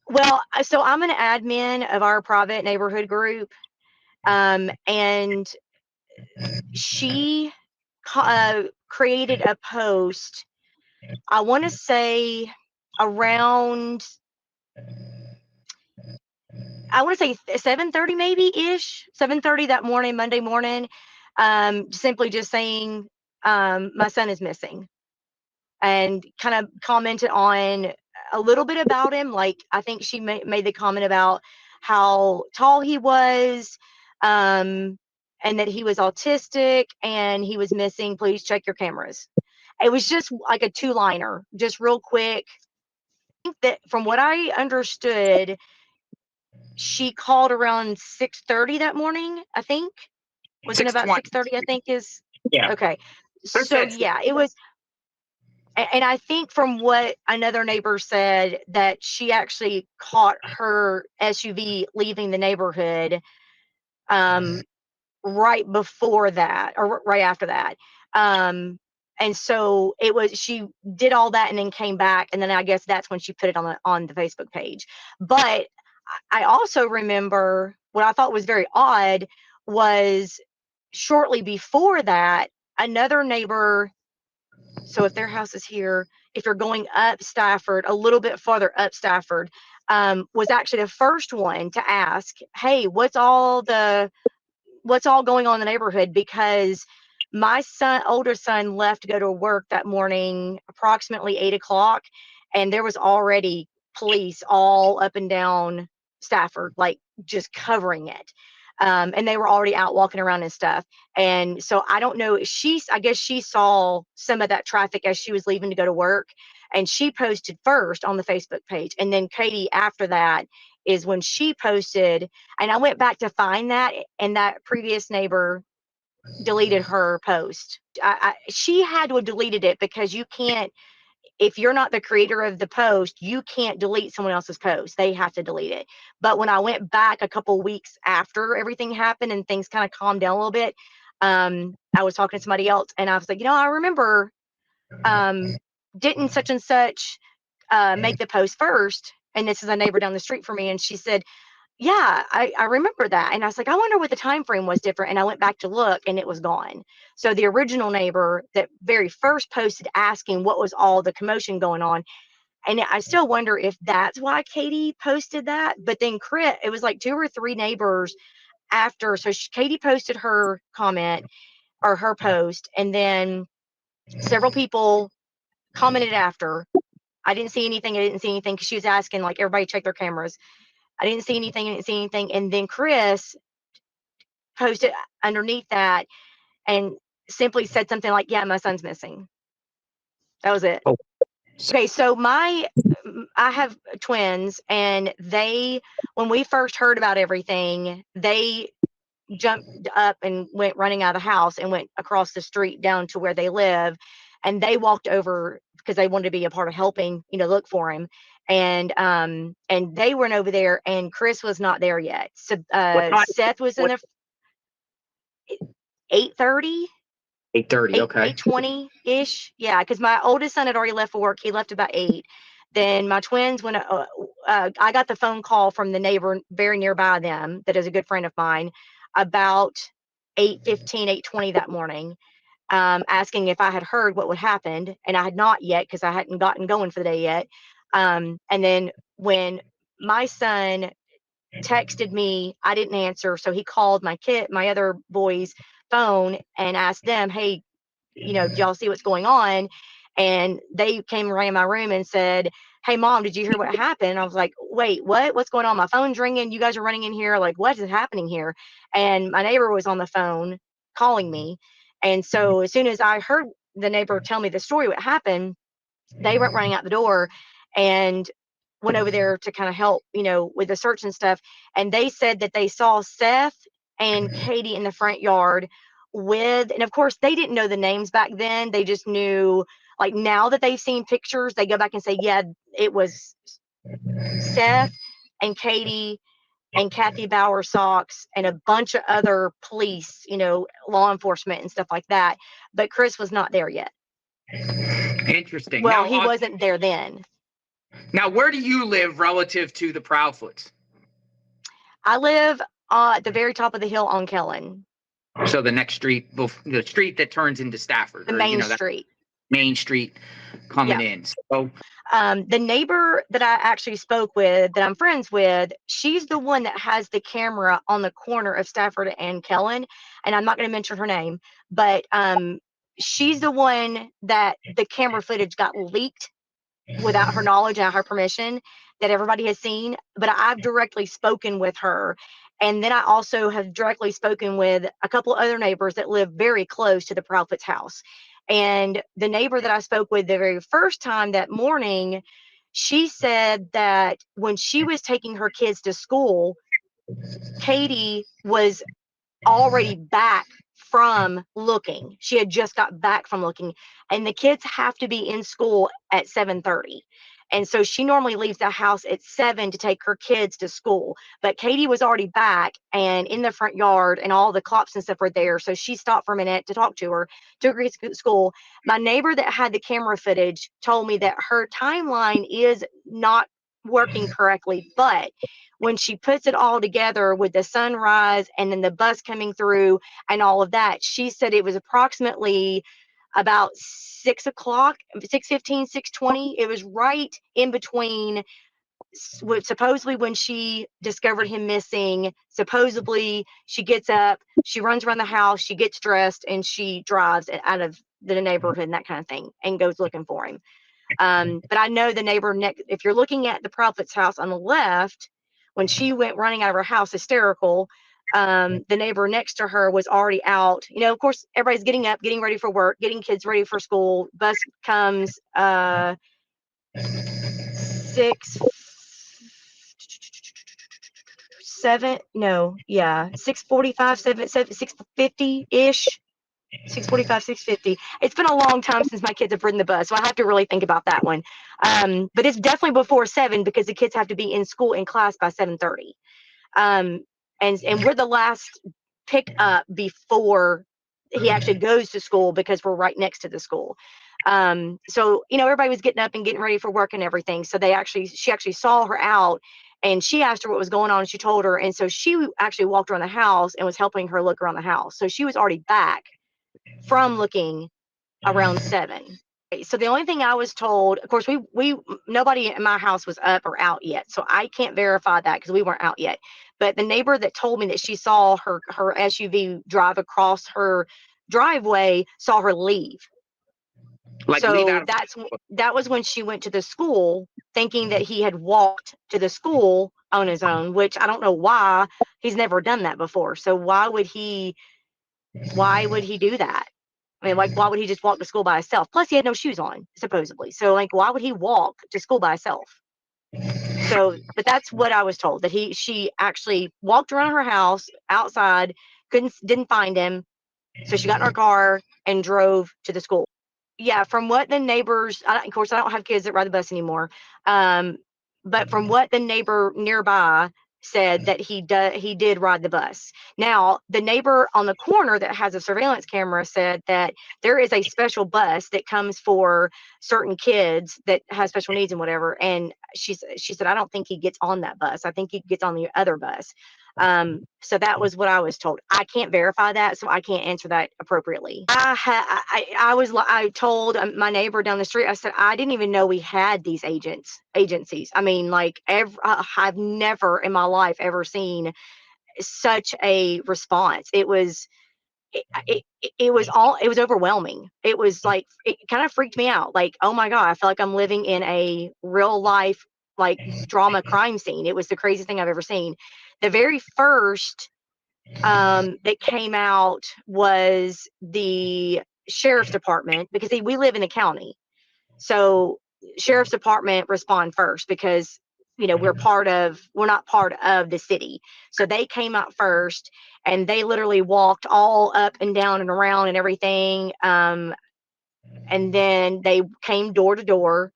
Well, so I'm an admin of our private neighborhood group, and she created a post, I want to say around, I want to say 7:30 maybe ish, 7:30 that morning, Monday morning, simply just saying, my son is missing, and kind of commented on a little bit about him. Like, I think she made the comment about how tall he was, and that he was autistic and he was missing. Please check your cameras. It was just like a two-liner, just real quick. I think that from what I understood, she called around 6:30 that morning. I think was it about 6:30? I think is okay. So yeah, it was. And I think from what another neighbor said, that she actually caught her SUV leaving the neighborhood, right before that or right after that. And so it was, she did all that and then came back, and then I guess that's when she put it on the Facebook page. But I also remember what I thought was very odd was shortly before that, another neighbor. So if their house is here, if you're going up Stafford, a little bit farther up Stafford, was actually the first one to ask, hey, what's all going on in the neighborhood? Because my older son left to go to work that morning, approximately 8 o'clock, and there was already police all up and down Stafford, like just covering it. And they were already out walking around and stuff. And so I don't know, I guess she saw some of that traffic as she was leaving to go to work, and she posted first on the Facebook page. And then Katie, after that, is when she posted, and I went back to find that, and that previous neighbor deleted her post. She had to have deleted it, because you can't, if you're not the creator of the post, you can't delete someone else's post. They have to delete it. But when I went back a couple weeks after everything happened and things kind of calmed down a little bit, I was talking to somebody else, and I was like, I remember, didn't such and such make the post first? And this is a neighbor down the street from me. And she said, yeah, I remember that. And I was like, I wonder what the time frame was different. And I went back to look, and it was gone. So the original neighbor that very first posted asking what was all the commotion going on. And I still wonder if that's why Katie posted that. But then it was like 2 or 3 neighbors after. So Katie posted her comment or her post, and then several people commented after. I didn't see anything. Because she was asking, like, everybody check their cameras. I didn't see anything. And then Chris posted underneath that and simply said something like, yeah, my son's missing. That was it. Oh. Okay, so I have twins, and when we first heard about everything, they jumped up and went running out of the house and went across the street down to where they live. And they walked over because they wanted to be a part of helping, look for him. And they weren't over there, and Chris was not there yet. So Seth was in there 8:30. 8:30, okay. 8:20 ish. Yeah, because my oldest son had already left for work. He left about 8. Then my twins, when I got the phone call from the neighbor very nearby them, that is a good friend of mine, about 8:15, 8:20 that morning, asking if I had heard what would happen, and I had not yet, because I hadn't gotten going for the day yet. And then when my son texted me, I didn't answer, so he called my other boys' phone and asked them, hey, do y'all see what's going on? And they came around my room and said, hey, Mom, did you hear what happened? And I was like, wait, what? What's going on? My phone's ringing. You guys are running in here. Like, what is happening here? And my neighbor was on the phone calling me. And so as soon as I heard the neighbor tell me the story, what happened, they went running out the door and went over there to kind of help, with the search and stuff. And they said that they saw Seth and Katie in the front yard and of course they didn't know the names back then. They just knew, like, now that they've seen pictures, they go back and say, yeah, it was Seth and Katie and Kathy Bowersox and a bunch of other police, law enforcement and stuff like that. But Chris was not there yet. Interesting. Well, now, he wasn't there then. Now, where do you live relative to the Proudfoots? I live at the very top of the hill on Kellen. So the next street, the street that turns into Stafford, The or main that street. Main Street coming in. So the neighbor that I actually spoke with, that I'm friends with, she's the one that has the camera on the corner of Stafford and Kellen. And I'm not going to mention her name, but she's the one that the camera footage got leaked without her knowledge and her permission, that everybody has seen. But I've directly spoken with her. And then I also have directly spoken with a couple other neighbors that live very close to the Proudfoots house. And the neighbor that I spoke with the very first time that morning, she said that when she was taking her kids to school, Katie was already back from looking. She had just got back from looking, and the kids have to be in school at 7:30. And so she normally leaves the house at 7 to take her kids to school. But Katie was already back and in the front yard, and all the cops and stuff were there. So she stopped for a minute to talk to her, took her to school. My neighbor that had the camera footage told me that her timeline is not working correctly, but when she puts it all together with the sunrise and then the bus coming through and all of that, she said it was approximately about 6 o'clock, 6:15, 6:20. It was right in between supposedly when she discovered him missing. Supposedly she gets up, she runs around the house, she gets dressed, and she drives out of the neighborhood and that kind of thing and goes looking for him. But I know the neighbor next, if you're looking at the Proudfoots house on the left, when she went running out of her house hysterical, the neighbor next to her was already out. You know, of course, everybody's getting up, getting ready for work, getting kids ready for school. Bus comes 6 7 no yeah 6:45 7 6:50 ish 6:45 6:50. It's been a long time since my kids have ridden the bus, so I have to really think about that one. But it's definitely before 7 because the kids have to be in school in class by 7:30. And we're the last picked up before he actually goes to school because we're right next to the school. So you know, everybody was getting up and getting ready for work and everything. So she actually saw her out, and she asked her what was going on, and she told her. And so she actually walked around the house and was helping her look around the house. So she was already back from looking around 7. So the only thing I was told, of course, we nobody in my house was up or out yet, so I can't verify that because we weren't out yet. But the neighbor that told me that she saw her SUV drive across her driveway saw her leave. like so that was when she went to the school, thinking that he had walked to the school on his own, which I don't know why. He's never done that before. So why would he do that? I mean, like, why would he just walk to school by himself? Plus, he had no shoes on, supposedly. So, like, why would he walk to school by himself? So, but that's what I was told, that she actually walked around her house outside, didn't find him. So she got in her car and drove to the school. Yeah, from what the neighbors, of course, I don't have kids that ride the bus anymore. But from what the neighbor nearby said, that he did ride the bus. Now, the neighbor on the corner that has a surveillance camera said that there is a special bus that comes for certain kids that have special needs and whatever. And she said, I don't think he gets on that bus. I think he gets on the other bus. So that was what I was told. I can't verify that, so I can't answer that appropriately. I told my neighbor down the street, I said, I didn't even know we had these agencies. I mean, like, I've never in my life ever seen such a response. It was overwhelming. It was like, it kind of freaked me out. Like, oh my God, I feel like I'm living in a real life, like, drama crime scene. It was the craziest thing I've ever seen. The very first that came out was the sheriff's department, because we live in the county. So sheriff's department respond first because, you know, we're not part of the city. So they came out first, and they literally walked all up and down and around and everything. And then they came door to door,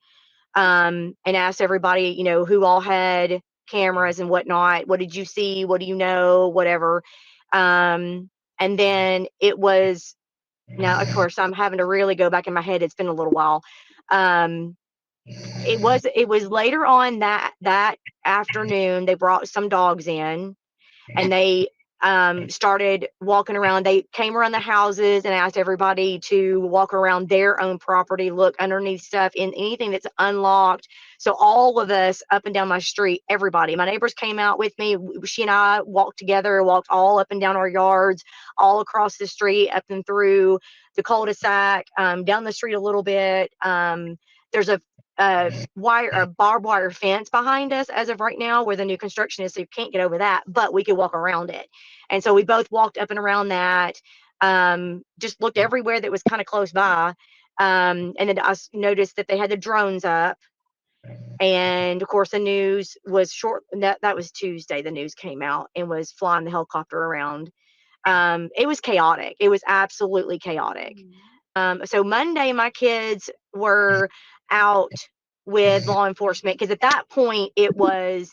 and asked everybody, you know, who all had cameras and whatnot. What did you see? What do you know? Whatever. And then it was, now, of course, I'm having to really go back in my head. It's been a little while. It was later on that afternoon. They brought some dogs in, and they started walking around. They came around the houses and asked everybody to walk around their own property, look underneath stuff, in anything that's unlocked. So all of us up and down my street, everybody, my neighbors came out with me. She and I walked together, walked all up and down our yards, all across the street, up and through the cul-de-sac, down the street a little bit. There's a barbed wire fence behind us as of right now where the new construction is, so you can't get over that, but we could walk around it. And so we both walked up and around that, just looked everywhere that was kind of close by. And then I noticed that they had the drones up, and of course the news was short. That was Tuesday. The news came out and was flying the helicopter around. It was chaotic. It was absolutely chaotic. So Monday, my kids were out with law enforcement, because at that point it was,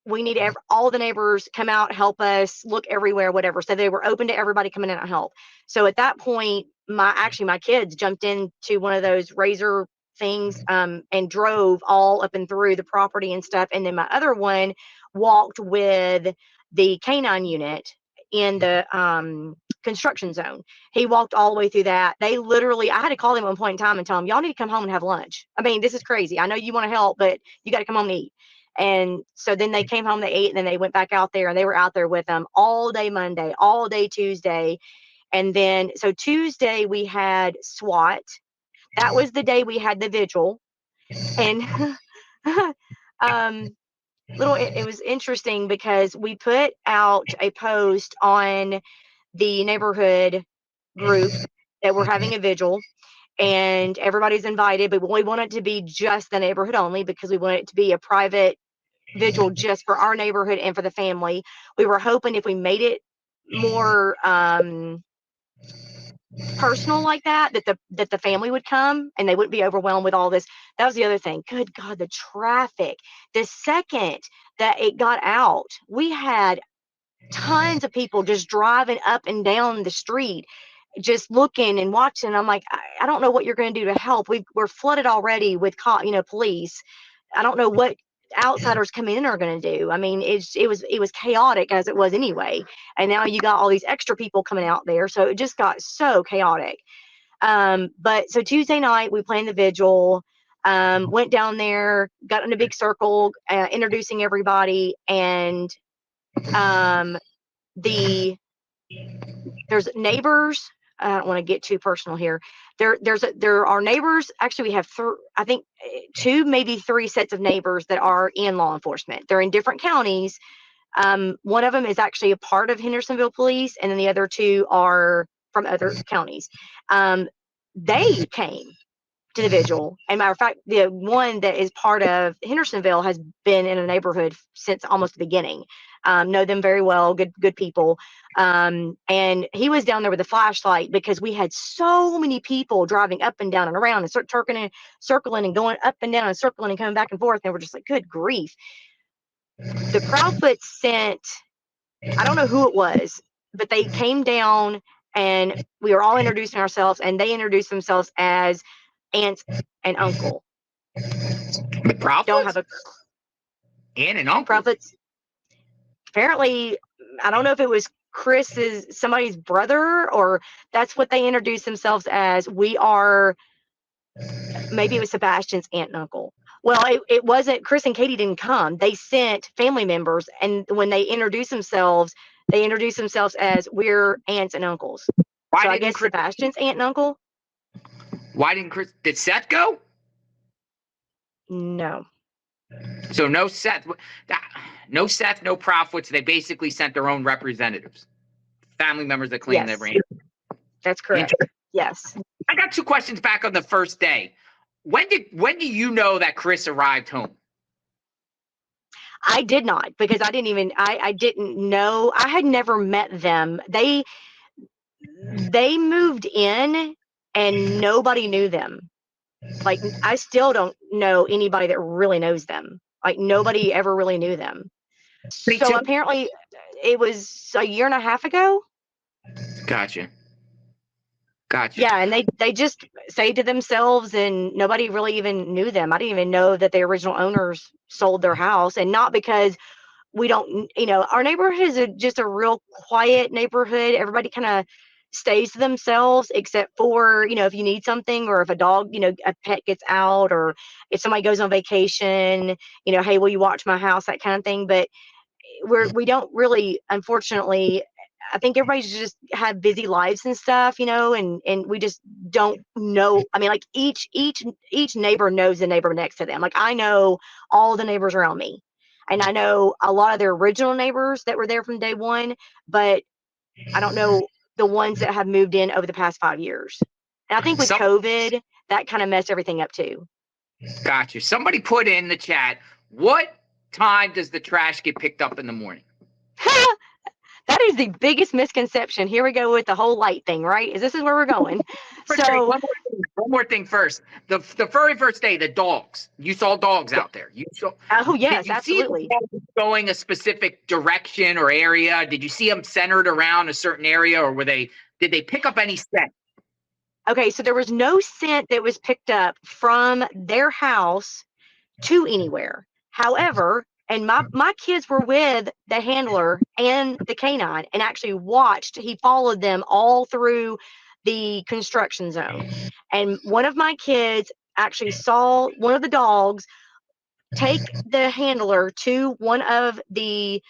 we need all the neighbors come out, help us, look everywhere, whatever. So they were open to everybody coming in and help. So at that point, my kids jumped into one of those razor things, and drove all up and through the property and stuff. And then my other one walked with the Canine unit in the construction zone. He walked all the way through that. They literally, I had to call them at one point in time and tell them, y'all need to come home and have lunch. I mean, this is crazy. I know you want to help, but you got to come home and eat. And so then they came home, they ate, and then they went back out there, and they were out there with them all day Monday, all day Tuesday. And then, so Tuesday we had SWAT. That was the day we had the vigil. And it was interesting because we put out a post on the neighborhood group that we're having a vigil, and everybody's invited, but we want it to be just the neighborhood only, because we want it to be a private vigil just for our neighborhood and for the family. We were hoping if we made it more personal like that the family would come and they wouldn't be overwhelmed with all this. That was the other thing. Good God, the traffic. The second that it got out, we had tons of people just driving up and down the street, just looking and watching. I'm like, I don't know what you're going to do to help. We're flooded already with police. I don't know what outsiders coming in are going to do. I mean, it was chaotic as it was anyway, and now you got all these extra people coming out there, so it just got so chaotic. But so Tuesday night we planned the vigil, went down there, got in a big circle, introducing everybody, and there's neighbors. I don't want to get too personal here. There are neighbors. Actually, we have I think 2, maybe 3 sets of neighbors that are in law enforcement. They're in different counties. One of them is actually a part of Hendersonville Police, and then the other 2 are from other counties. They came to the vigil. And matter of fact, the one that is part of Hendersonville has been in a neighborhood since almost the beginning. Know them very well, good people. And he was down there with a flashlight because we had so many people driving up and down and around and circling and going up and down and circling and coming back and forth. And we're just like, good grief. The Proudfoots sent, I don't know who it was, but they came down and we were all introducing ourselves, and they introduced themselves as aunt and uncle. The Proudfoots? Don't have a aunt and uncle? Proudfoots. Apparently, I don't know if it was somebody's brother, or that's what they introduced themselves as. We are, maybe it was Sebastian's aunt and uncle. Well, it wasn't. Chris and Katie didn't come. They sent family members, and when they introduced themselves as, we're aunts and uncles. So I guess Sebastian's aunt and uncle. Why didn't Chris? Did Seth go? No. So no Seth. No Seth, no Proudfoots. They basically sent their own representatives, family members that claim they ran. That's correct. Yes. I got 2 questions back on the first day. When do you know that Chris arrived home? I did not, because I didn't know. I had never met them. They moved in and nobody knew them. Like, I still don't know anybody that really knows them. Like, nobody ever really knew them. So apparently it was a year and a half ago. Gotcha. Gotcha. Yeah, and they just saved to themselves, and nobody really even knew them. I didn't even know that the original owners sold their house, and not because we don't, our neighborhood is just a real quiet neighborhood. Everybody kind of stays to themselves, except for, if you need something, or if a dog, a pet gets out, or if somebody goes on vacation, hey, will you watch my house, that kind of thing. But we don't really, unfortunately, I think everybody's just have busy lives and stuff, and we just don't know. I mean, like each neighbor knows the neighbor next to them. Like I know all the neighbors around me, and I know a lot of their original neighbors that were there from day one, but I don't know the ones that have moved in over the past 5 years. And I think with COVID, that kind of messed everything up too. Gotcha. Somebody put in the chat, what time does the trash get picked up in the morning? That is the biggest misconception. Here we go with the whole light thing, right? This is where we're going. So one more thing first. The very first day, the dogs. You saw dogs out there. You saw. Oh yes, did you absolutely. See the dogs going a specific direction or area? Did you see them centered around a certain area, or did they pick up any scent? Okay, so there was no scent that was picked up from their house to anywhere. However, and my kids were with the handler and the canine, and actually watched. He followed them all through the construction zone. And one of my kids actually saw one of the dogs take the handler to one of the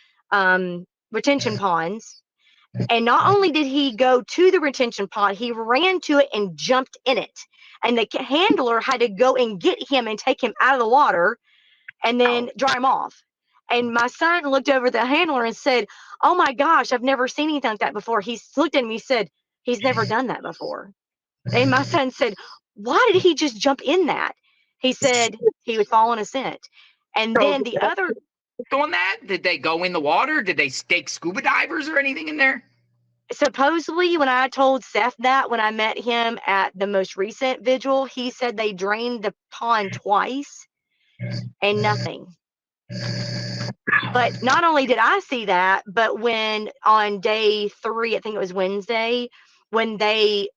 retention ponds. And not only did he go to the retention pond, he ran to it and jumped in it. And the handler had to go and get him and take him out of the water and then dry him off. And my son looked over the handler and said, "Oh my gosh, I've never seen anything like that before." He looked at me and said, "He's never done that before." And my son said, "Why did he just jump in that?" He said he was following a scent. And then the other on that, did they go in the water? Did they stake scuba divers or anything in there? Supposedly, when I told Seth that when I met him at the most recent vigil, he said they drained the pond twice and nothing. But not only did I see that, but when on day 3, I think it was Wednesday, when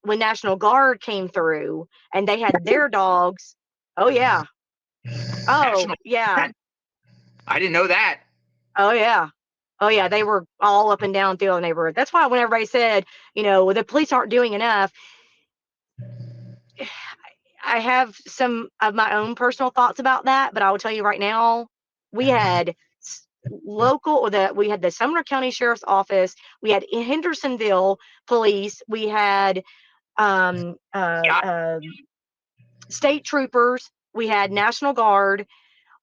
National Guard came through and they had their dogs. Oh yeah. Oh yeah. I didn't know that. Oh yeah. Oh yeah, they were all up and down through the neighborhood. That's why when everybody said, the police aren't doing enough, I have some of my own personal thoughts about that, but I will tell you right now, we had we had the Sumner County Sheriff's Office, we had Hendersonville Police, we had state troopers, we had National Guard,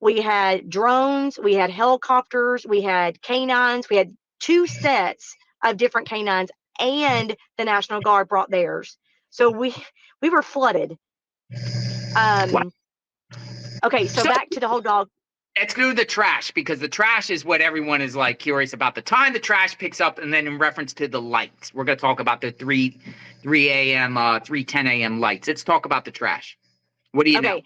we had drones, we had helicopters, we had canines, we had 2 sets of different canines, and the National Guard brought theirs. So we were flooded. Okay, so back to the whole dog. Let's do the trash, because the trash is what everyone is like curious about. The time the trash picks up, and then in reference to the lights. We're going to talk about the 3 a.m., 3:10 a.m. lights. Let's talk about the trash. What do you know?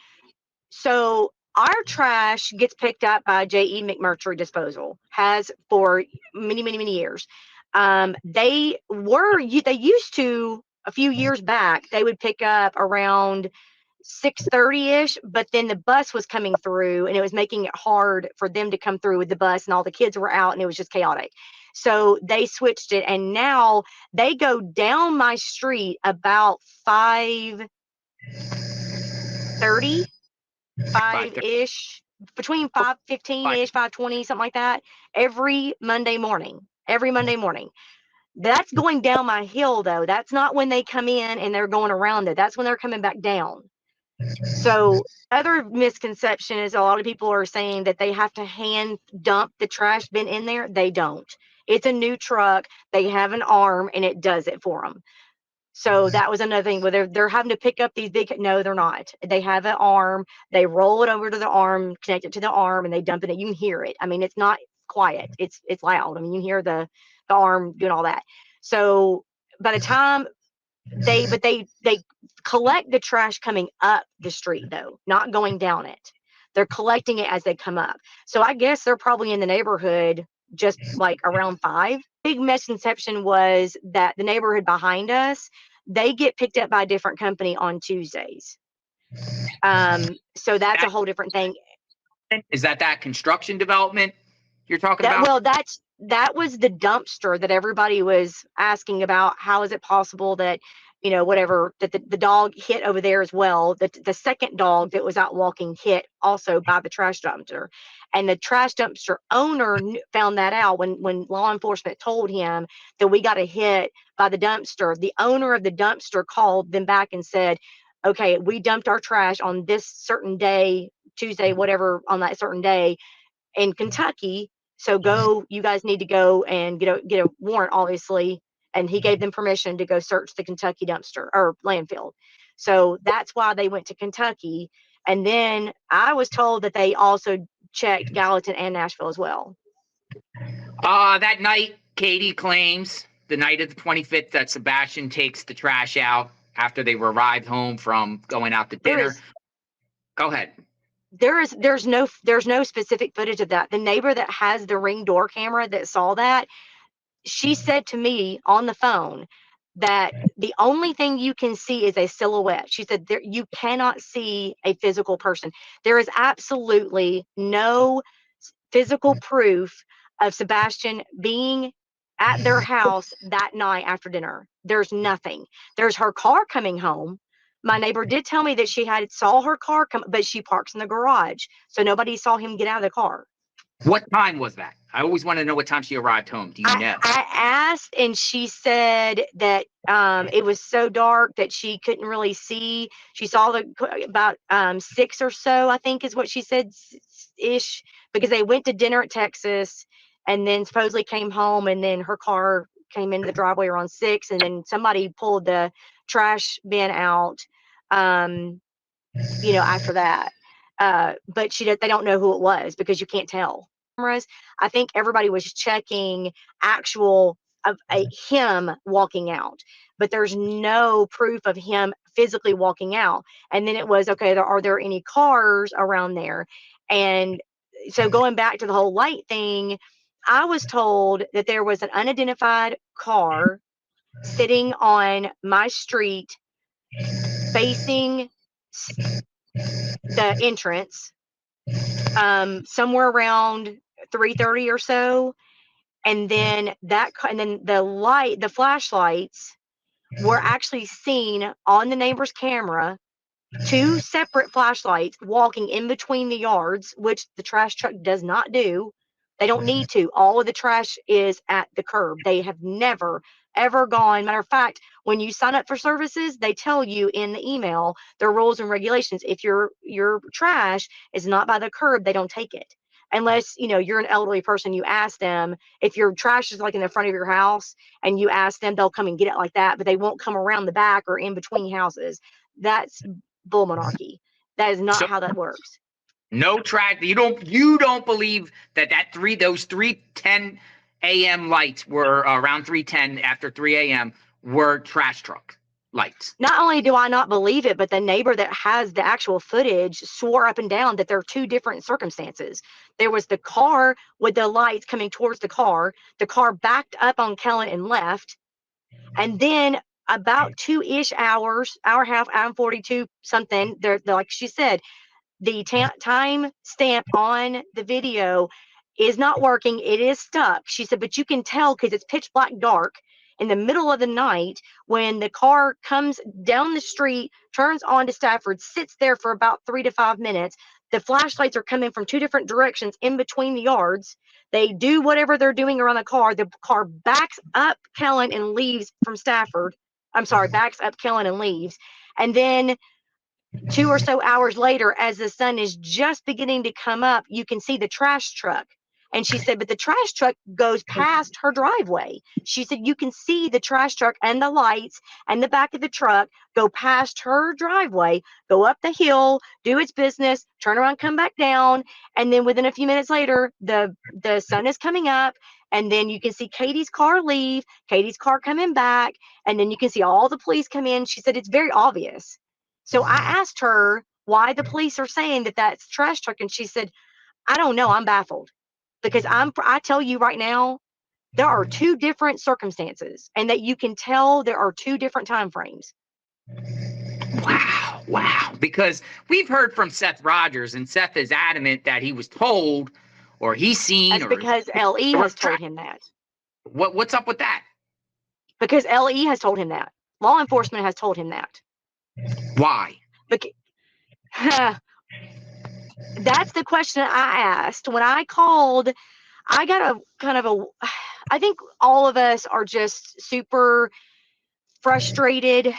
So our trash gets picked up by J.E. McMurtry Disposal, has for many, many, many years. They used to, a few years back, they would pick up around 6:30-ish, but then the bus was coming through and it was making it hard for them to come through with the bus, and all the kids were out and it was just chaotic. So they switched it, and now they go down my street about 5:30, 5-ish, between 5:15-ish, 5:20, something like that, every Monday morning. That's going down my hill though. That's not when they come in and they're going around it. That's when they're coming back down. So other misconception is a lot of people are saying that they have to hand dump the trash bin in there. They don't. It's a new truck. They have an arm and it does it for them. So that was another thing where they're having to pick up these big. No, they're not. They have an arm. They roll it over to the arm, connect it to the arm, and they dump it in. You can hear it. I mean, it's not quiet. It's loud. I mean, you can hear the arm doing all that. So by the time they collect the trash coming up the street though, not going down it. They're collecting it as they come up. So I guess they're probably in the neighborhood just like around 5. Big misconception was that the neighborhood behind us, they get picked up by a different company on Tuesdays. So that's a whole different thing. Is that construction development you're talking about? Well, that was the dumpster that everybody was asking about. How is it possible that, you know, whatever, that the dog hit over there as well? The second dog that was out walking hit also by the trash dumpster. And the trash dumpster owner found that out when law enforcement told him that we got a hit by the dumpster. The owner of the dumpster called them back and said, okay, we dumped our trash on this certain day, Tuesday, whatever, on that certain day in Kentucky. So you guys need to go and get a warrant, obviously. And he gave them permission to go search the Kentucky dumpster or landfill. So that's why they went to Kentucky. And then I was told that they also checked Gallatin and Nashville as well. That night, Katie claims, the night of the 25th, that Sebastian takes the trash out after they arrived home from going out to dinner. Go ahead. There's no specific footage of that. The neighbor that has the Ring door camera that saw that, she said to me on the phone that the only thing you can see is a silhouette. She said you cannot see a physical person. There is absolutely no physical proof of Sebastian being at their house that night after dinner. There's nothing. There's her car coming home. My neighbor did tell me that she saw her car come, but she parks in the garage, so nobody saw him get out of the car. What time was that? I always want to know what time she arrived home. Do you know? I asked, and she said that it was so dark that she couldn't really see. She saw about 6 or so, I think is what she said, ish, because they went to dinner at Texas and then supposedly came home, and then her car came into the driveway around 6, and then somebody pulled the trash bin out, you know, after that. But they don't know who it was because you can't tell. I think everybody was checking actual of him walking out, but there's no proof of him physically walking out. And then it was, okay, are there any cars around there? And so going back to the whole light thing, I was told that there was an unidentified car sitting on my street facing the entrance, somewhere around 3:30 or so. And then the flashlights were actually seen on the neighbor's camera, 2 separate flashlights walking in between the yards, which the trash truck does not do. They don't need to. All of the trash is at the curb. They have never, ever gone. Matter of fact, when you sign up for services, they tell you in the email their rules and regulations. If your trash is not by the curb, they don't take it. Unless, you know, you're an elderly person, you ask them. If your trash is like in the front of your house and you ask them, they'll come and get it like that, but they won't come around the back or in between houses. That's bull monarchy. That is not how that works. No track. You don't believe that those 3:10 a.m. lights were around 3:10 after 3 a.m. were trash truck lights. Not only do I not believe it, but the neighbor that has the actual footage swore up and down that there are 2 different circumstances. There was the car with the lights coming towards the car backed up on Kellen and left. And then about 2-ish hours, hour and a half, hour and 42 something, they're like she said, the time stamp on the video is not working. It is stuck. She said, but you can tell because it's pitch black dark in the middle of the night when the car comes down the street, turns onto Stafford, sits there for about 3 to 5 minutes. The flashlights are coming from 2 different directions in between the yards. They do whatever they're doing around the car. The car backs up Kellen and leaves from Stafford. I'm sorry, backs up Kellen and leaves. And then 2 or so hours later, as the sun is just beginning to come up, you can see the trash truck. And she said, but the trash truck goes past her driveway. She said, you can see the trash truck and the lights and the back of the truck go past her driveway, go up the hill, do its business, turn around, come back down. And then within a few minutes later, the sun is coming up. And then you can see Katie's car leave, Katie's car coming back. And then you can see all the police come in. She said, it's very obvious. So I asked her why the police are saying that that's trash truck. And she said, I don't know. I'm baffled. Because I tell you right now, There are two different circumstances, and that you can tell there are two different time frames. Wow. Because we've heard from Seth Rogers, and Seth is adamant that he was told, or he's seen, That's or because LE has told him that. What's up with that? Because LE has told him that. Law enforcement has told him that. Why? Because, that's the question I asked when I called. I got a kind of a, I think all of us are just super frustrated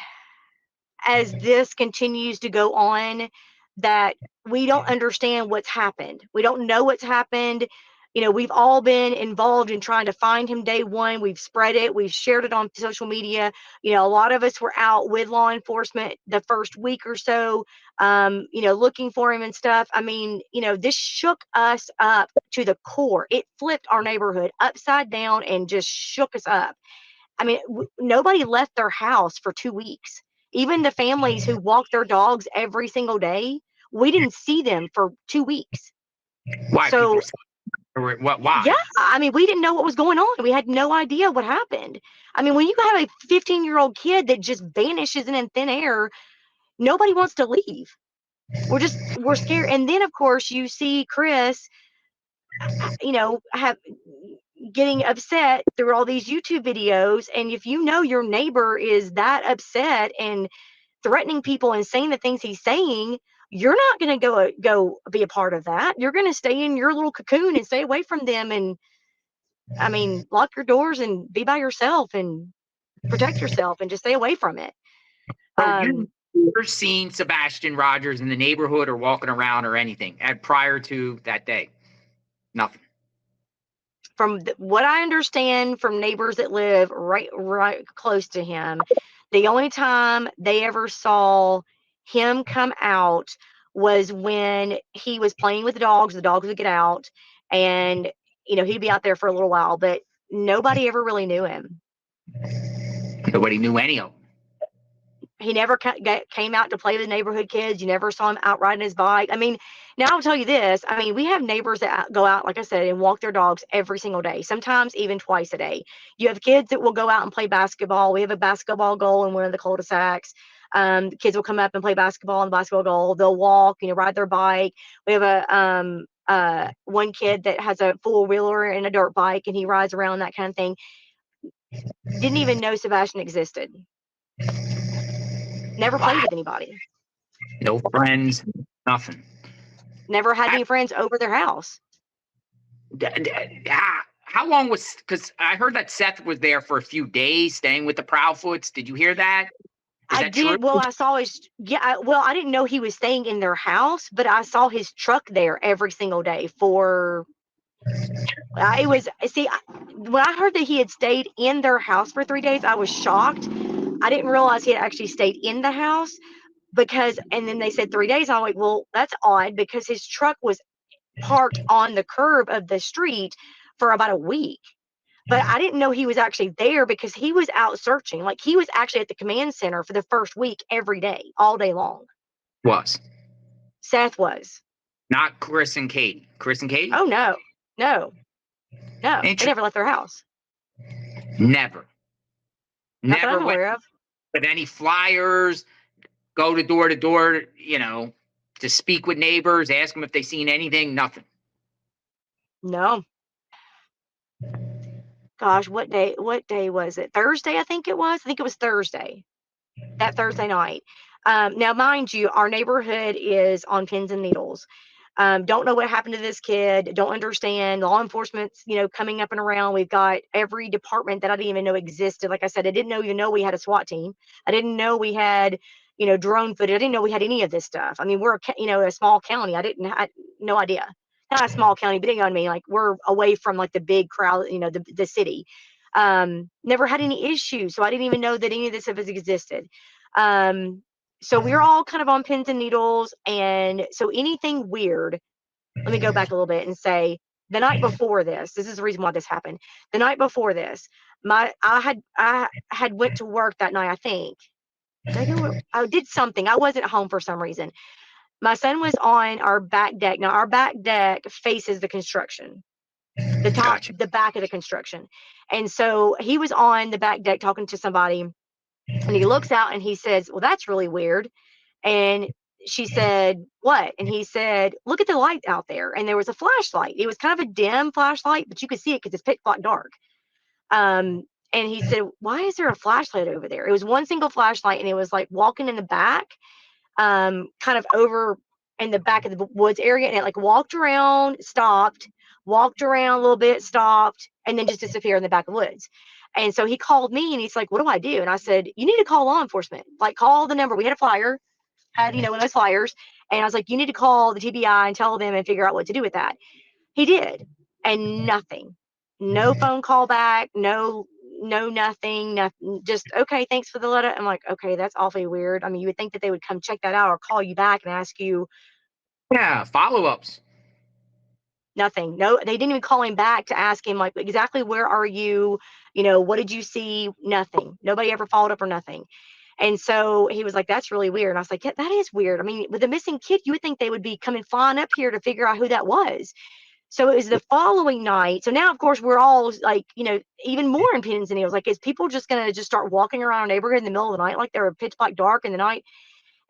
as this continues to go on, that we don't understand what's happened. We don't know what's happened. You know, we've all been involved in trying to find him day one. We've spread it. We've shared it on social media. You know, a lot of us were out with law enforcement the first week or so, you know, looking for him and stuff. I mean, you know, this shook us up to the core. It flipped our neighborhood upside down and just shook us up. I mean, nobody left their house for 2 weeks. Even the families who walk their dogs every single day, we didn't see them for 2 weeks. Why? So, What? Why? yeah, I mean, we didn't know what was going on. We had no idea what happened. I mean, when you have a 15-year-old kid that just vanishes in thin air, nobody wants to leave. We're scared. And then, of course, you see Chris, you know, getting upset through all these YouTube videos. And if you know your neighbor is that upset and threatening people and saying the things he's saying, you're not going to go be a part of that. You're going to stay in your little cocoon and stay away from them. And I mean, lock your doors and be by yourself and protect yourself and just stay away from it. So you've never seen Sebastian Rogers in the neighborhood or walking around or anything prior to that day? Nothing. From what I understand from neighbors that live right close to him, the only time they ever saw him come out was when he was playing with the dogs. The dogs would get out, and you know, he'd be out there for a little while, but nobody ever really knew him. Nobody knew any of them. He never came out to play with neighborhood kids. You never saw him out riding his bike. I mean, now I'll tell you this. I mean, we have neighbors that go out, like I said, and walk their dogs every single day, sometimes even twice a day. You have kids that will go out and play basketball. We have a basketball goal in one of the cul-de-sacs. Kids will come up and play basketball in the basketball goal. They'll walk, you know, ride their bike. We have a one kid that has a four-wheeler and a dirt bike, and he rides around, that kind of thing. Didn't even know Sebastian existed. Never played with anybody. No friends, nothing. Never had any friends over their house. How long was, because I heard that Seth was there for a few days staying with the Proudfoots. Did you hear that? I did. Well, I saw his, well, I didn't know he was staying in their house, but I saw his truck there every single day for, it was, see, when I heard that he had stayed in their house for 3 days, I was shocked. I didn't realize he had actually stayed in the house because, and then they said 3 days. I'm like, well, that's odd because his truck was parked on the curb of the street for about a week. But I didn't know he was actually there because he was out searching. Like, he was actually at the command center for the first week every day, all day long. Seth was. Not Chris and Katie. Chris and Katie? Oh, no. They never left their house. Never Not that I'm went aware of. with any flyers, go to door, you know, to speak with neighbors, ask them if they seen anything, nothing. No. Gosh, what day was it? Thursday, I think it was. I think it was Thursday. That Thursday night. Now, mind you, our neighborhood is on pins and needles. Don't know what happened to this kid. Don't understand. Law enforcement's, you know, coming up and around. We've got every department that I didn't even know existed. Like I said, I didn't even know we had a SWAT team. I didn't know we had, you know, drone footage. I didn't know we had any of this stuff. I mean, we're, you know, a small county. I had no idea. Not a small county, but you know what I mean? Like, we're away from like the big crowd, you know, the city. Never had any issues. So I didn't even know that any of this stuff has existed. So we're all kind of on pins and needles. And so anything weird, let me go back a little bit and say the night before this is the reason why this happened. The night before this, I had went to work that night, I think. I did something. I wasn't home for some reason. My son was on our back deck. Now, our back deck faces the construction. the top, Gotcha. the back of the construction. And so he was on the back deck talking to somebody, and he looks out and he says, well, that's really weird. And she said, what? And he said, look at the light out there. And there was a flashlight. It was kind of a dim flashlight, but you could see it because it's pitch black dark. And he said, why is there a flashlight over there? It was one single flashlight, and it was like walking in the back, kind of over in the back of the woods area. And it like walked around, stopped, walked around a little bit, stopped, and then just disappeared in the back of the woods. And so he called me and he's like, what do I do? And I said, you need to call law enforcement. Like, call the number. We had a flyer, had, one of those flyers. And I was like, you need to call the TBI and tell them and figure out what to do with that. He did. And nothing. No phone call back. No, nothing. Nothing. Just, okay, thanks for the letter. I'm like, okay, that's awfully weird. I mean, you would think that they would come check that out or call you back and ask you. Yeah, follow-ups. Nothing. No, they didn't even call him back to ask him, like, exactly where are you? What did you see? Nothing. Nobody ever followed up or nothing. And so he was like, that's really weird. And I was like, yeah, that is weird. I mean, with a missing kid, you would think they would be coming flying up here to figure out who that was. So it was the following night. So now, of course, we're all like, even more in pins and needles. Like, is people just going to just start walking around our neighborhood in the middle of the night like they're pitch black dark in the night?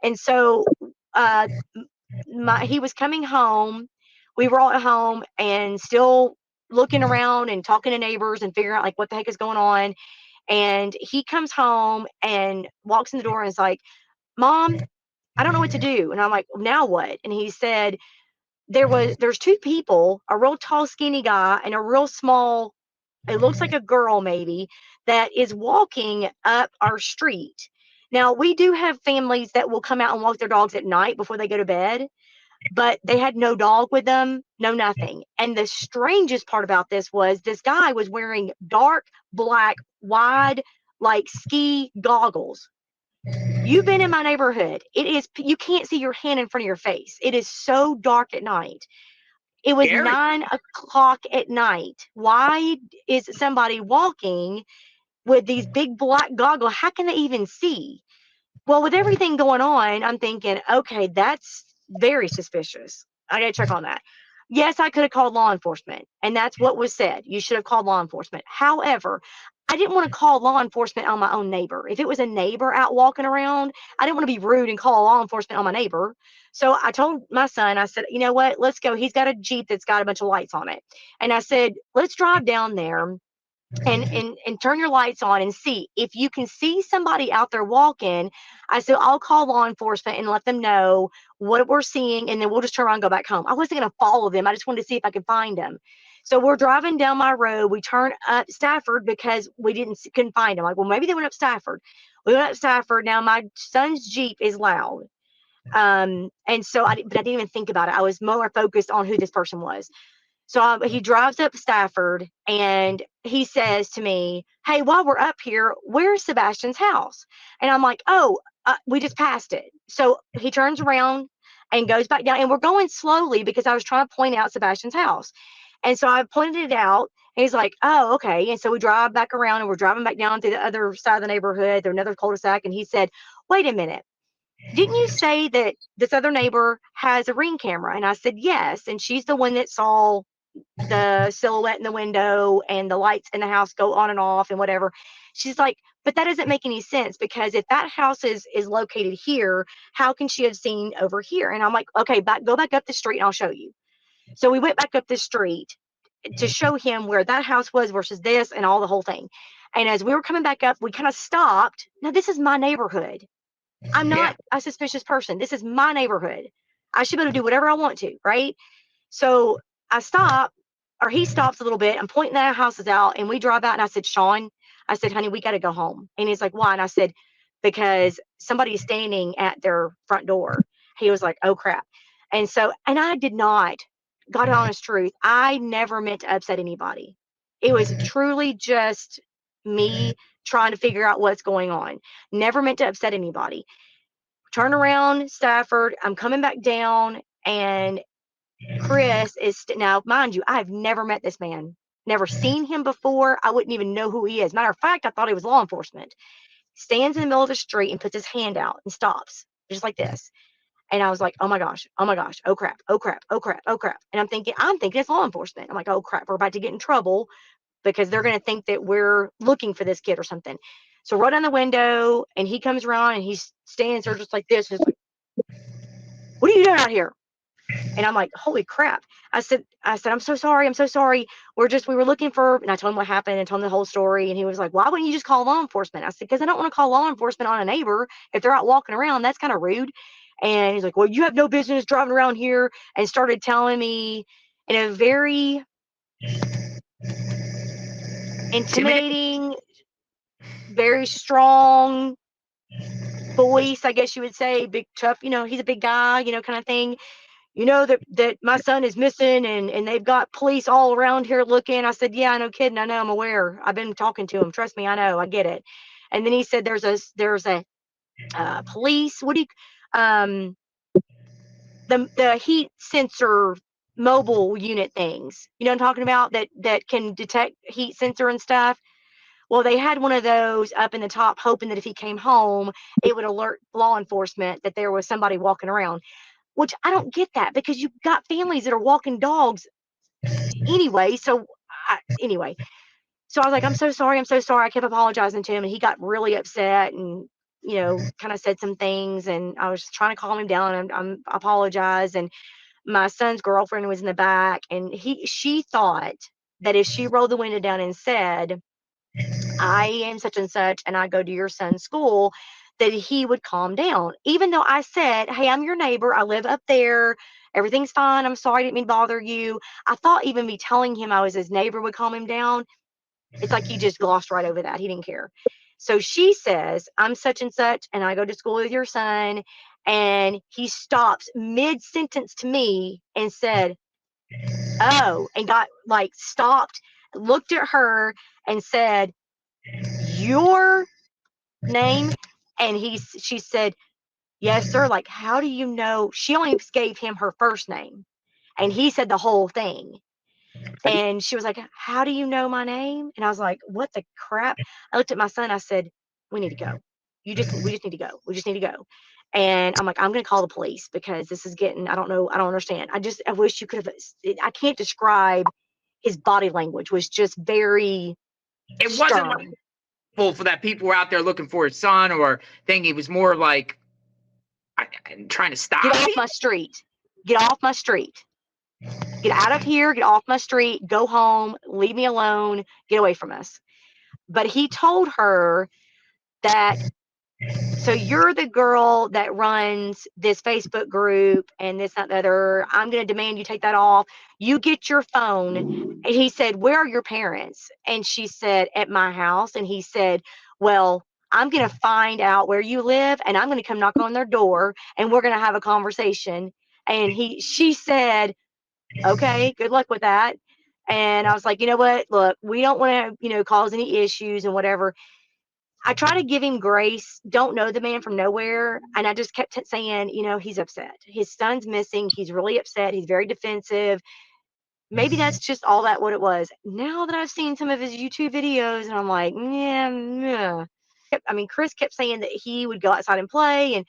And so he was coming home. We were all at home and still looking around and talking to neighbors and figuring out like what the heck is going on. And he comes home and walks in the door and is like, Mom, I don't know what to do. And I'm like, now what? And he said, there's two people, a real tall, skinny guy and a real small, it looks like a girl maybe, that is walking up our street. Now, we do have families that will come out and walk their dogs at night before they go to bed, but they had no dog with them, no nothing. And the strangest part about this was this guy was wearing dark black, wide, like ski goggles. You've been in my neighborhood. You can't see your hand in front of your face. It is so dark at night. It was Scary. 9 o'clock at night. Why is somebody walking with these big black goggles? How can they even see? Well, with everything going on, I'm thinking, okay, that's very suspicious. I got to check on that. Yes, I could have called law enforcement, and that's what was said. You should have called law enforcement. However, I didn't want to call law enforcement on my own neighbor. If it was a neighbor out walking around, I didn't want to be rude and call law enforcement on my neighbor. So I told my son, I said, you know what, let's go. He's got a Jeep that's got a bunch of lights on it. And I said, let's drive down there and turn your lights on and see if you can see somebody out there walking. I said, I'll call law enforcement and let them know what we're seeing, and then we'll just turn around and go back home. I wasn't going to follow them. I just wanted to see if I could find them. So we're driving down my road. We turn up Stafford because we couldn't find them. Like, well, maybe they went up Stafford. We went up Stafford. Now my son's Jeep is loud. And so but I didn't even think about it. I was more focused on who this person was. So he drives up Stafford and he says to me, hey, while we're up here, where's Sebastian's house? And I'm like, oh, we just passed it. So he turns around and goes back down, and we're going slowly because I was trying to point out Sebastian's house. And so I pointed it out, and he's like, oh, okay. And so we drive back around, and we're driving back down to the other side of the neighborhood. There's another cul-de-sac. And he said, wait a minute. Didn't you say that this other neighbor has a Ring camera? And I said, yes. And she's the one that saw the silhouette in the window and the lights in the house go on and off and whatever. She's like, but that doesn't make any sense, because if that house is located here, how can she have seen over here? And I'm like, okay, go back up the street and I'll show you. So we went back up the street to show him where that house was versus this and all the whole thing. And as we were coming back up, we kind of stopped. Now, this is my neighborhood. I'm not a suspicious person. This is my neighborhood. I should be able to do whatever I want to, right? So I stop, or he stops a little bit. I'm pointing at our houses out, and we drive out. And I said, Sean, I said, honey, we got to go home. And he's like, why? And I said, because somebody's standing at their front door. He was like, oh, crap. And so, and I did not, God honest truth, I never meant to upset anybody. It was truly just me trying to figure out what's going on. Never meant to upset anybody. Turn around, Stafford. I'm coming back down, and Chris is now, mind you, I've never met this man, never seen him before. I wouldn't even know who he is. Matter of fact, I thought he was law enforcement. Stands in the middle of the street and puts his hand out and stops, just like this. And I was like, oh my gosh, oh crap, oh crap, oh crap, oh crap. And I'm thinking it's law enforcement. I'm like, oh crap, we're about to get in trouble because they're going to think that we're looking for this kid or something. So roll down the window, and he comes around and he stands there just like this. Just like, what are you doing out here? And I'm like, holy crap. I said, I'm so sorry. I'm so sorry. We were looking for, and I told him what happened and told him the whole story. And he was like, why wouldn't you just call law enforcement? I said, because I don't want to call law enforcement on a neighbor if they're out walking around. That's kind of rude. And he's like, well, you have no business driving around here, and started telling me in a very intimidating, very strong voice, I guess you would say, big tough, he's a big guy, kind of thing. That my son is missing, and they've got police all around here looking. I said, yeah, no kidding. I know, I'm aware. I've been talking to him. Trust me, I know, I get it. And then he said, there's a police, what do you, the heat sensor mobile unit things, I'm talking about, that can detect heat sensor and stuff. Well, they had one of those up in the top, hoping that if he came home, it would alert law enforcement that there was somebody walking around, which I don't get that, because you've got families that are walking dogs anyway. Anyway, so I was like, I'm so sorry. I'm so sorry. I kept apologizing to him, and he got really upset and, kind of said some things, and I was trying to calm him down, and I apologized. And my son's girlfriend was in the back, and she thought that if she rolled the window down and said, I am such and such, and I go to your son's school, that he would calm down. Even though I said, hey, I'm your neighbor. I live up there. Everything's fine. I'm sorry. I didn't mean to bother you. I thought even me telling him I was his neighbor would calm him down. It's like he just glossed right over that. He didn't care. So she says, I'm such and such, and I go to school with your son. And he stops mid-sentence to me and said, oh, and got like stopped, looked at her and said, your name? And she said, yes, sir. Like, how do you know? She only gave him her first name, and he said the whole thing. And she was like, how do you know my name? And I was like, what the crap? I looked at my son. I said, we need to go. We just need to go. We just need to go. And I'm like, I'm going to call the police, because this is getting, I don't know. I don't understand. I wish you could have, I can't describe. His body language was just very It stern. wasn't like for that people were out there looking for his son or thing. He was more like trying to stop. Get off my street. Get off my street. Get out of here. Get off my street. Go home. Leave me alone. Get away from us. But he told her that, so you're the girl that runs this Facebook group and this, that, the other. I'm going to demand you take that off. You get your phone. And he said, where are your parents? And she said, at my house. And he said, well, I'm going to find out where you live, and I'm going to come knock on their door, and we're going to have a conversation. And she said, okay, good luck with that. And I was like, you know what? Look, we don't want to, cause any issues and whatever. I try to give him grace. Don't know the man from nowhere. And I just kept saying, he's upset. His son's missing. He's really upset. He's very defensive. Maybe that's just all that what it was. Now that I've seen some of his YouTube videos, and I'm like, yeah. Chris kept saying that he would go outside and play, and,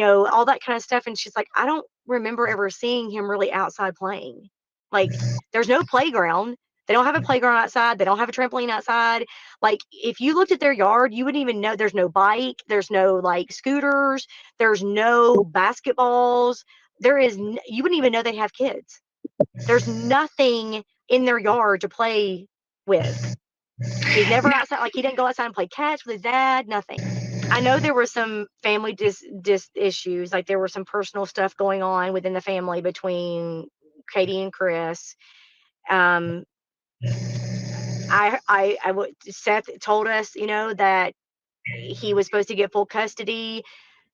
all that kind of stuff. And she's like, I don't remember ever seeing him really outside playing. Like, there's no playground. They don't have a playground outside. They don't have a trampoline outside. Like, if you looked at their yard, you wouldn't even know. There's no bike. There's no like scooters. There's no basketballs. You wouldn't even know they have kids. There's nothing in their yard to play with. He's never outside. Like, he didn't go outside and play catch with his dad. Nothing. I know there were some family issues. Like, there were some personal stuff going on within the family between Katie and Chris. Seth told us, that he was supposed to get full custody.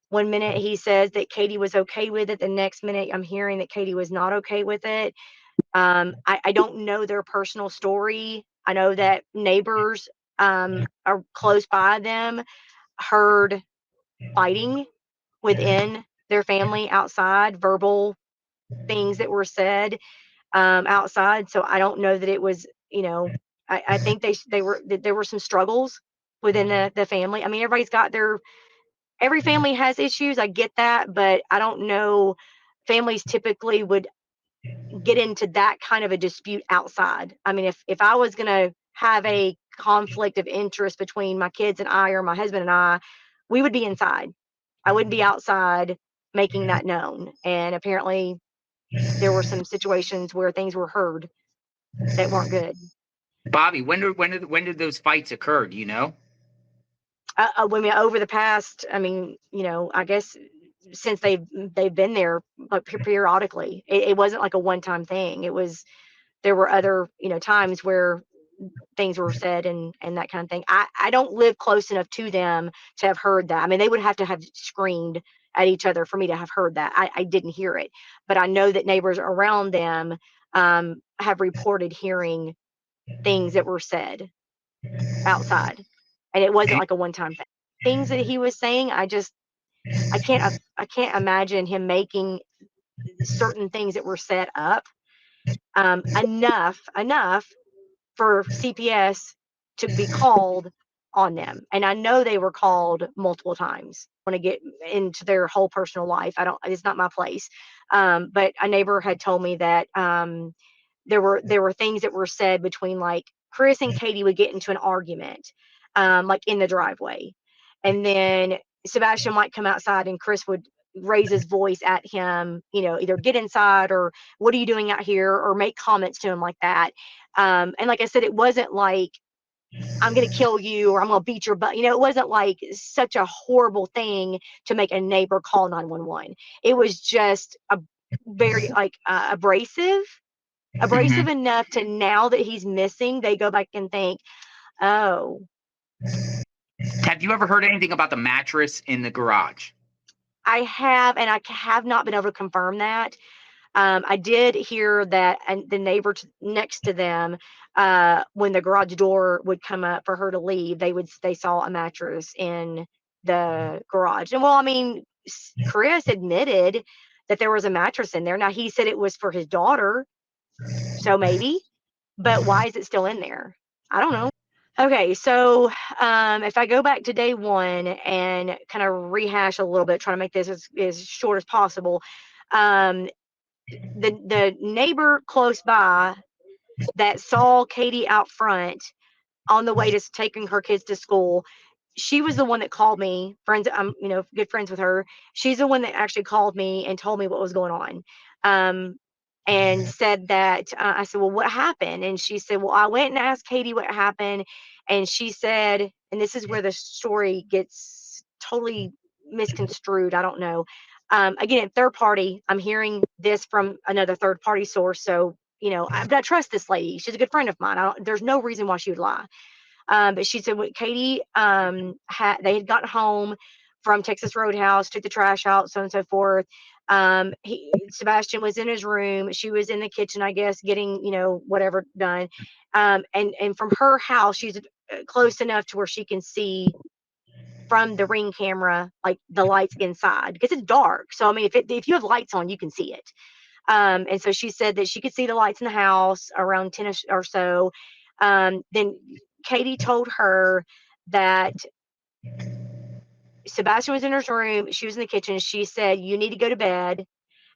One minute he says that Katie was okay with it. The next minute I'm hearing that Katie was not okay with it. I don't know their personal story. I know that neighbors are close by them heard fighting within their family outside, verbal things that were said outside. So I don't know that it was, I think there were some struggles within the family. Everybody's got their every family has issues. I get that, but I don't know. Families typically would get into that kind of a dispute outside. I mean, if I was going to have a conflict of interest between my kids and I, or my husband and I, we would be inside. I wouldn't be outside making that known. And apparently there were some situations where things were heard that weren't good. Bobbie, when did those fights occur? Do you know? Women over the past, I mean, I guess since they've been there, like, periodically. It wasn't like a one-time thing. There were other, times where things were said and that kind of thing. I don't live close enough to them to have heard that. I mean, they would have to have screamed at each other for me to have heard that. I didn't hear it, but I know that neighbors around them have reported hearing things that were said outside, and it wasn't like a one-time thing. Things that he was saying, I can't imagine him making certain things that were set up enough for CPS to be called on them. And I know they were called multiple times. I want to get into their whole personal life. It's not my place. But a neighbor had told me that there were things that were said between, like, Chris and Katie would get into an argument, like in the driveway. And then Sebastian might come outside and Chris would raise his voice at him, either get inside or what are you doing out here, or make comments to him like that. And like I said, it wasn't like I'm going to kill you or I'm going to beat your butt. It wasn't like such a horrible thing to make a neighbor call 911. It was just a very abrasive enough to, now that he's missing, they go back and think, oh. Have you ever heard anything about the mattress in the garage? I have, and I have not been able to confirm that. I did hear that, and the neighbor next to them, when the garage door would come up for her to leave, they saw a mattress in the garage. And well, I mean, Chris admitted that there was a mattress in there. Now, he said it was for his daughter, so maybe, but why is it still in there? I don't know. Okay, so if I go back to day one and kind of rehash a little bit, trying to make this as short as possible, the neighbor close by that saw Katie out front on the way to taking her kids to school, she was the one that called me. Friends, I'm good friends with her. She's the one that actually called me and told me what was going on. And said that, I said, well, what happened? And she said, well, I went and asked Katie what happened. And she said, and this is where the story gets totally misconstrued, I don't know. Again, third party, I'm hearing this from another third party source. So, I trust this lady. She's a good friend of mine. There's no reason why she would lie. But she said, what Katie, they had gotten home from Texas Roadhouse, took the trash out, so on and so forth. Sebastian was in his room. She was in the kitchen, I guess, getting, whatever done. And from her house, she's close enough to where she can see from the Ring camera, like the lights inside, because it's dark. So, I mean, if you have lights on, you can see it. And so she said that she could see the lights in the house around 10 or so. Then Katie told her that Sebastian was in her room. She was in the kitchen. She said, you need to go to bed.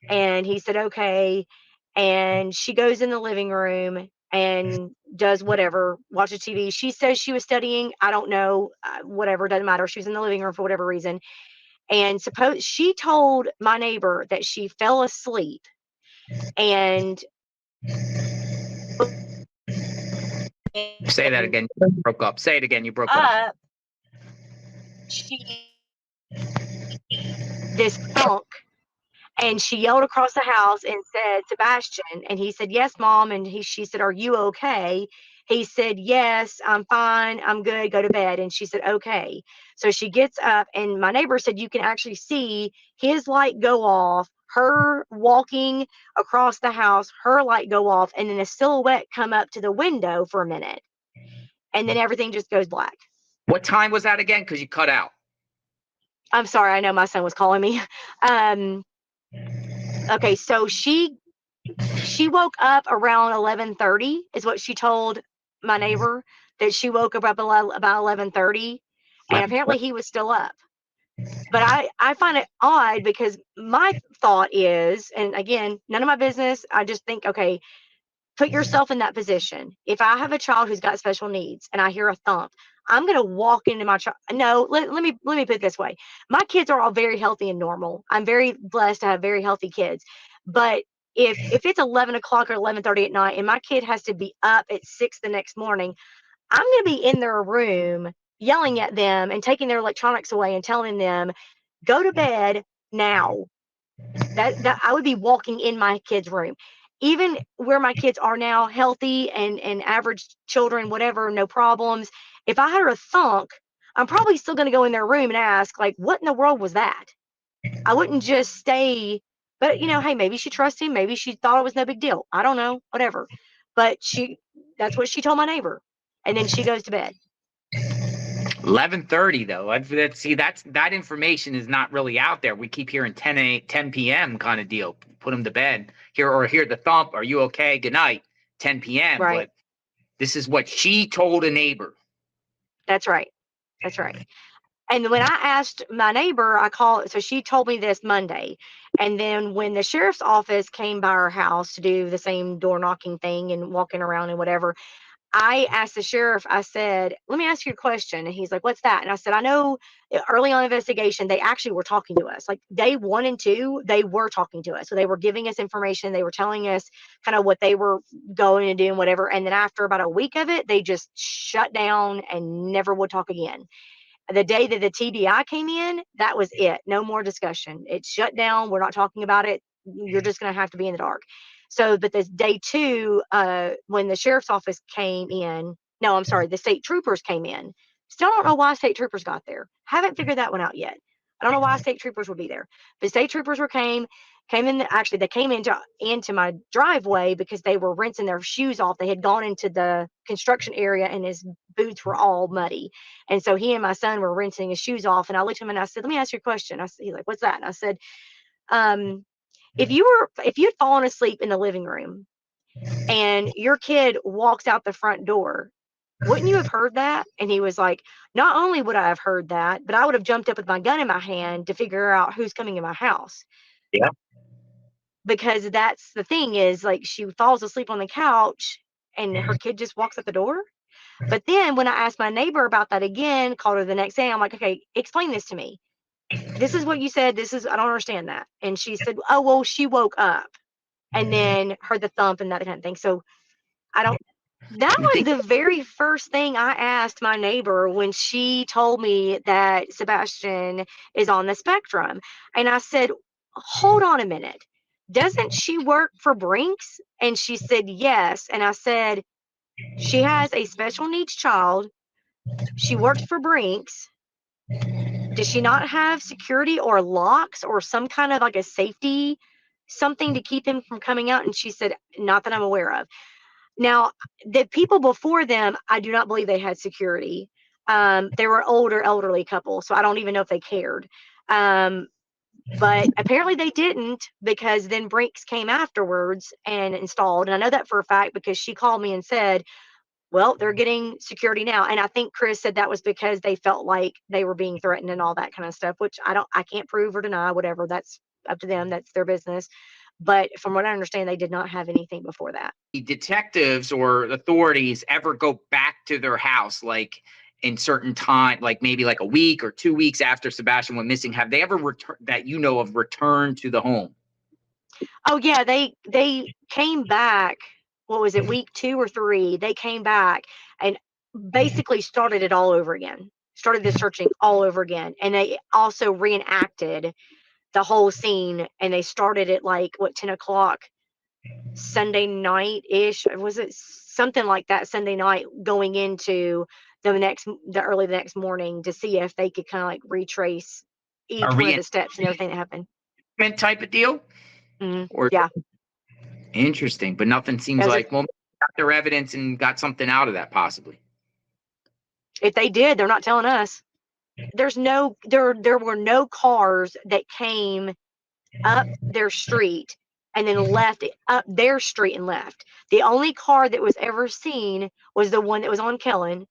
And he said, okay. And she goes in the living room and does whatever, watches TV. She says she was studying. I don't know, whatever, doesn't matter. She was in the living room for whatever reason. And she told my neighbor that she fell asleep and Say that again. You broke up. Say it again. You broke up. This funk, and she yelled across the house and said, Sebastian. And he said, yes, Mom. And she said, are you okay? He said, yes, I'm fine. I'm good. Go to bed. And she said, okay. So she gets up, and my neighbor said you can actually see his light go off, her walking across the house, her light go off, and then a silhouette come up to the window for a minute. And then everything just goes black. What time was that again? Because you cut out. I'm sorry. I know my son was calling me. Okay, so she woke up around 11:30 is what she told my neighbor, that she woke up about 11:30, and apparently he was still up. But I find it odd because my thought is, and again, none of my business. I just think, okay, put yourself in that position. If I have a child who's got special needs and I hear a thump, I'm going to walk into my child. No, let me put it this way. My kids are all very healthy and normal. I'm very blessed to have very healthy kids. But if it's 11 o'clock or 11:30 at night and my kid has to be up at 6 the next morning, I'm going to be in their room yelling at them and taking their electronics away and telling them, go to bed now. That I would be walking in my kids' room. Even where my kids are now, healthy and average children, whatever, no problems. If I heard a thunk, I'm probably still going to go in their room and ask, like, what in the world was that? I wouldn't just stay. But hey, maybe she trusts him. Maybe she thought it was no big deal. I don't know, whatever. But that's what she told my neighbor, and then she goes to bed. 11:30 though. That information is not really out there. We keep hearing 10 p.m. kind of deal. Put them to bed. Hear the thump. Are you okay? Good night. 10 p.m. Right. But this is what she told a neighbor. That's right. That's right. And when I asked my neighbor, so she told me this Monday. And then when the sheriff's office came by our house to do the same door knocking thing and walking around and whatever, I asked the sheriff, I said, let me ask you a question. And he's like, what's that? And I said, I know early on investigation, they actually were talking to us. Like day 1 and 2, they were talking to us. So they were giving us information. They were telling us kind of what they were going to do and whatever. And then after about a week of it, they just shut down and never would talk again. The day that the TBI came in, that was it. No more discussion. It's shut down. We're not talking about it. You're just going to have to be in the dark. So, but this day 2, when the sheriff's office came in, no, I'm sorry, the state troopers came in. Still don't know why state troopers got there. Haven't figured that one out yet. I don't know why state troopers would be there. But state troopers came in. Actually, they came into my driveway because they were rinsing their shoes off. They had gone into the construction area and his boots were all muddy. And so he and my son were rinsing his shoes off. And I looked at him and I said, let me ask you a question. He's like, what's that? And I said, if you'd fallen asleep in the living room and your kid walks out the front door, wouldn't you have heard that? And he was like, not only would I have heard that, but I would have jumped up with my gun in my hand to figure out who's coming in my house. Yeah. Because that's the thing is, like, she falls asleep on the couch and her kid just walks out the door. But then when I asked my neighbor about that again, called her the next day, I'm like, okay, explain this to me. This is what you said. I don't understand that. And she said, oh, well, she woke up and then heard the thump and that kind of thing. So that was the very first thing I asked my neighbor when she told me that Sebastian is on the spectrum. And I said, hold on a minute. Doesn't she work for Brinks? And she said, yes. And I said, she has a special needs child. She works for Brinks. Does she not have security or locks or some kind of like a safety, something to keep him from coming out? And she said, not that I'm aware of. Now, the people before them, I do not believe they had security. They were elderly couple, so I don't even know if they cared. But apparently they didn't, because then Brinks came afterwards and installed. And I know that for a fact because she called me and said, well, they're getting security now. And I think Chris said that was because they felt like they were being threatened and all that kind of stuff, which I can't prove or deny, whatever. That's up to them. That's their business. But from what I understand, they did not have anything before that. Detectives or authorities ever go back to their house, like in certain time, like maybe like a week or 2 weeks after Sebastian went missing? Have they ever returned to the home? Oh yeah, they came back. What was it, week 2 or 3? They came back and basically started it all over again. Started the searching all over again. And they also reenacted the whole scene, and they started at like 10 o'clock Sunday night ish. Was it something like that, Sunday night, going into the early the next morning to see if they could kind of like retrace each one of the steps and everything that happened. Type of deal? Or yeah. Interesting, but nothing seems like, well, got their evidence and got something out of that possibly. If they did, they're not telling us. There were no cars that came up their street and then left up their street and left. The only car that was ever seen was the one that was on Kellen,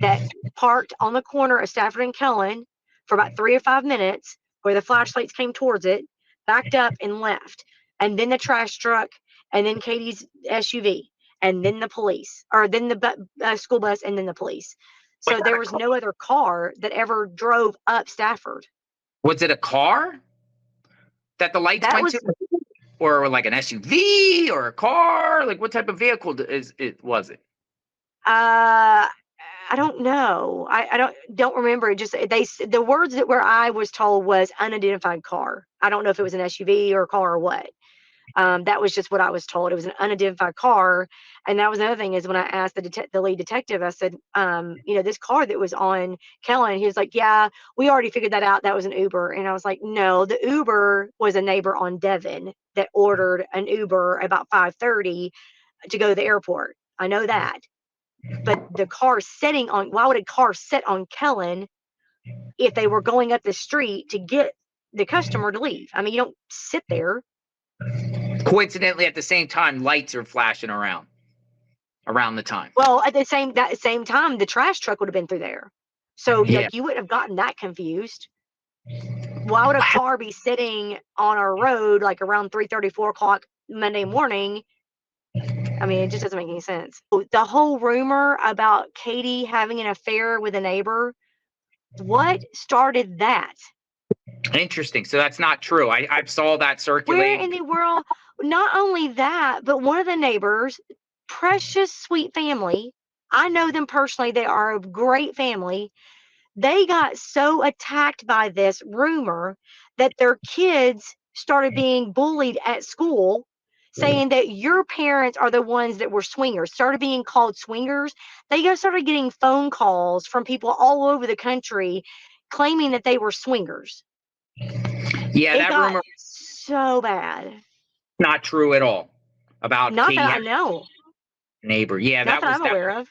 that parked on the corner of Stafford and Kellen, for about 3 or 5 minutes, where the flashlights came towards it, backed up and left. And then the trash truck, and then Katie's SUV, and then the police, or then the school bus, and then the police. So there was no other car that ever drove up Stafford. Was it a car that the lights That went was, to? Or like an SUV or a car? Like, what type of vehicle was it? I don't know. I don't remember. It just, the words that where I was told was unidentified car. I don't know if it was an SUV or a car or what. That was just what I was told. It was an unidentified car. And that was another thing, is when I asked the lead detective, I said, this car that was on Kellen, he was like, yeah, we already figured that out. That was an Uber. And I was like, no, the Uber was a neighbor on Devon that ordered an Uber about 5:30 to go to the airport. I know that. But the car why would a car sit on Kellen if they were going up the street to get the customer to leave? I mean, you don't sit there. Coincidentally, at the same time, lights are flashing around the time. Well, at that same time, the trash truck would have been through there. So like, you wouldn't have gotten that confused. Why would a car be sitting on our road like around 3:30, 4 o'clock Monday morning? I mean, it just doesn't make any sense. The whole rumor about Katie having an affair with a neighbor, what started that? Interesting. So that's not true. I saw that circulating. Where in the world? Not only that, but one of the neighbors, precious sweet family, I know them personally. They are a great family. They got so attacked by this rumor that their kids started being bullied at school, saying that your parents are the ones that were swingers, started being called swingers. They started getting phone calls from people all over the country claiming that they were swingers. Yeah, that rumor so bad. Not true at all about Not Katie that I know. neighbor. Yeah, Not that was I'm aware of.